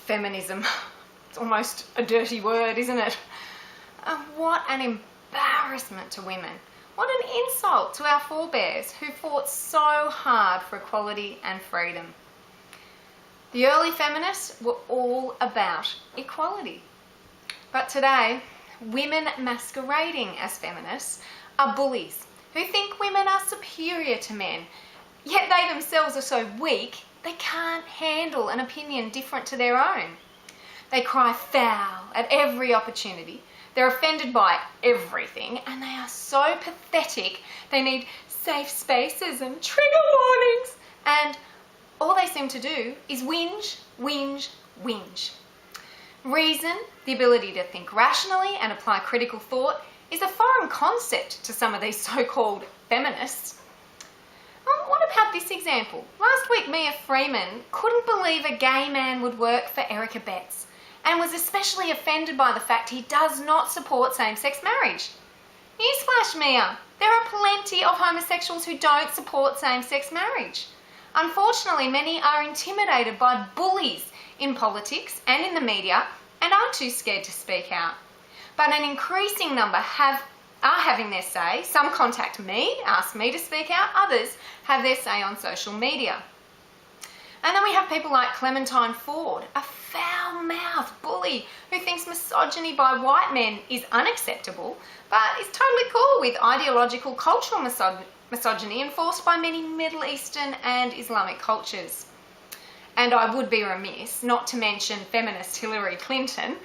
anti-feminism. It's almost a dirty word, isn't it? What an embarrassment to women. What an insult to our forebears who fought so hard for equality and freedom. The early feminists were all about equality. But today, women masquerading as feminists are bullies who think women are superior to men, yet they themselves are so weak they can't handle an opinion different to their own. They cry foul at every opportunity. They're offended by everything, and they are so pathetic they need safe spaces and trigger warnings. And all they seem to do is whinge, whinge, whinge. Reason, the ability to think rationally and apply critical thought, is a foreign concept to some of these so-called feminists. What about this example? Last week, Mia Freeman couldn't believe a gay man would work for Erica Betts, and was especially offended by the fact he does not support same-sex marriage. Newsflash, Mia, there are plenty of homosexuals who don't support same-sex marriage. Unfortunately, many are intimidated by bullies in politics and in the media and aren't too scared to speak out. But an increasing number are having their say. Some contact me, ask me to speak out. Others have their say on social media. And then we have people like Clementine Ford, a foul-mouthed bully who thinks misogyny by white men is unacceptable, but is totally cool with ideological cultural misogyny enforced by many Middle Eastern and Islamic cultures. And I would be remiss not to mention feminist Hillary Clinton,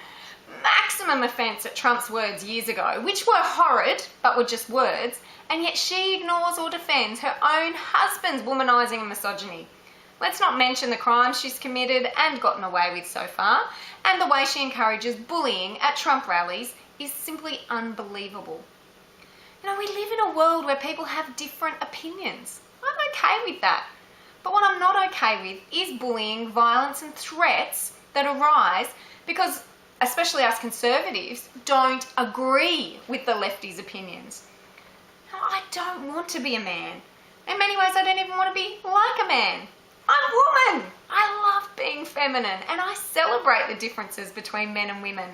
maximum offence at Trump's words years ago, which were horrid, but were just words, and yet she ignores or defends her own husband's womanising and misogyny. Let's not mention the crimes she's committed and gotten away with so far, and the way she encourages bullying at Trump rallies is simply unbelievable. You know, we live in a world where people have different opinions. I'm okay with that. But what I'm not okay with is bullying, violence and threats that arise because, especially us conservatives, don't agree with the lefties' opinions. Now, I don't want to be a man. In many ways, I don't even want to be like a man. I'm a woman. I love being feminine and I celebrate the differences between men and women.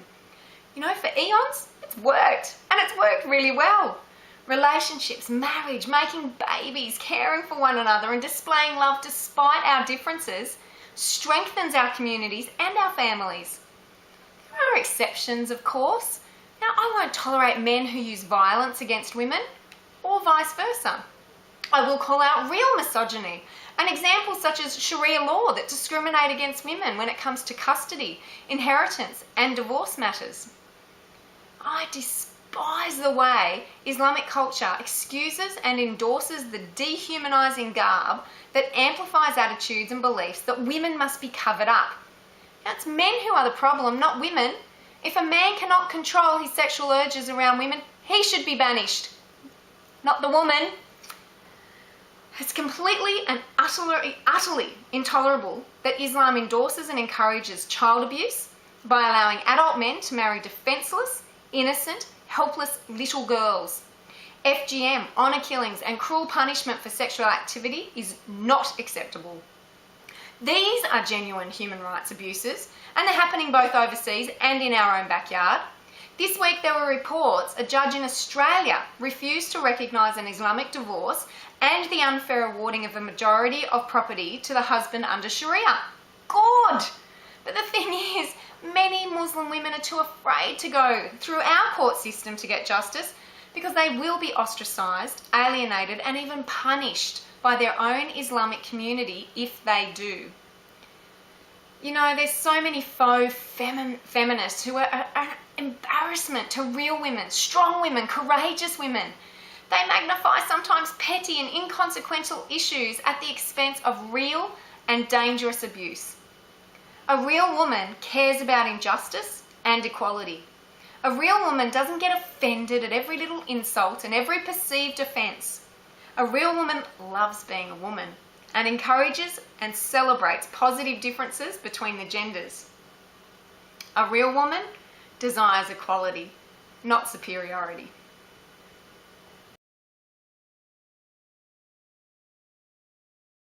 You know, for eons, it's worked, and it's worked really well. Relationships, marriage, making babies, caring for one another and displaying love despite our differences strengthens our communities and our families. There are exceptions, of course. Now, I won't tolerate men who use violence against women, or vice versa. I will call out real misogyny and examples such as Sharia law that discriminate against women when it comes to custody, inheritance and divorce matters. I despise the way Islamic culture excuses and endorses the dehumanising garb that amplifies attitudes and beliefs that women must be covered up. Now, it's men who are the problem, not women. If a man cannot control his sexual urges around women, he should be banished, not the woman. It's completely and utterly intolerable that Islam endorses and encourages child abuse by allowing adult men to marry defenceless, innocent, helpless little girls. FGM, honour killings and cruel punishment for sexual activity is not acceptable. These are genuine human rights abuses, and they're happening both overseas and in our own backyard. This week there were reports a judge in Australia refused to recognise an Islamic divorce and the unfair awarding of a majority of property to the husband under Sharia. Good! But the thing is, many Muslim women are too afraid to go through our court system to get justice because they will be ostracised, alienated and even punished by their own Islamic community if they do. You know, there's so many faux feminists who are an embarrassment to real women, strong women, courageous women. They magnify sometimes petty and inconsequential issues at the expense of real and dangerous abuse. A real woman cares about injustice and equality. A real woman doesn't get offended at every little insult and every perceived offence. A real woman loves being a woman and encourages and celebrates positive differences between the genders. A real woman desires equality, not superiority.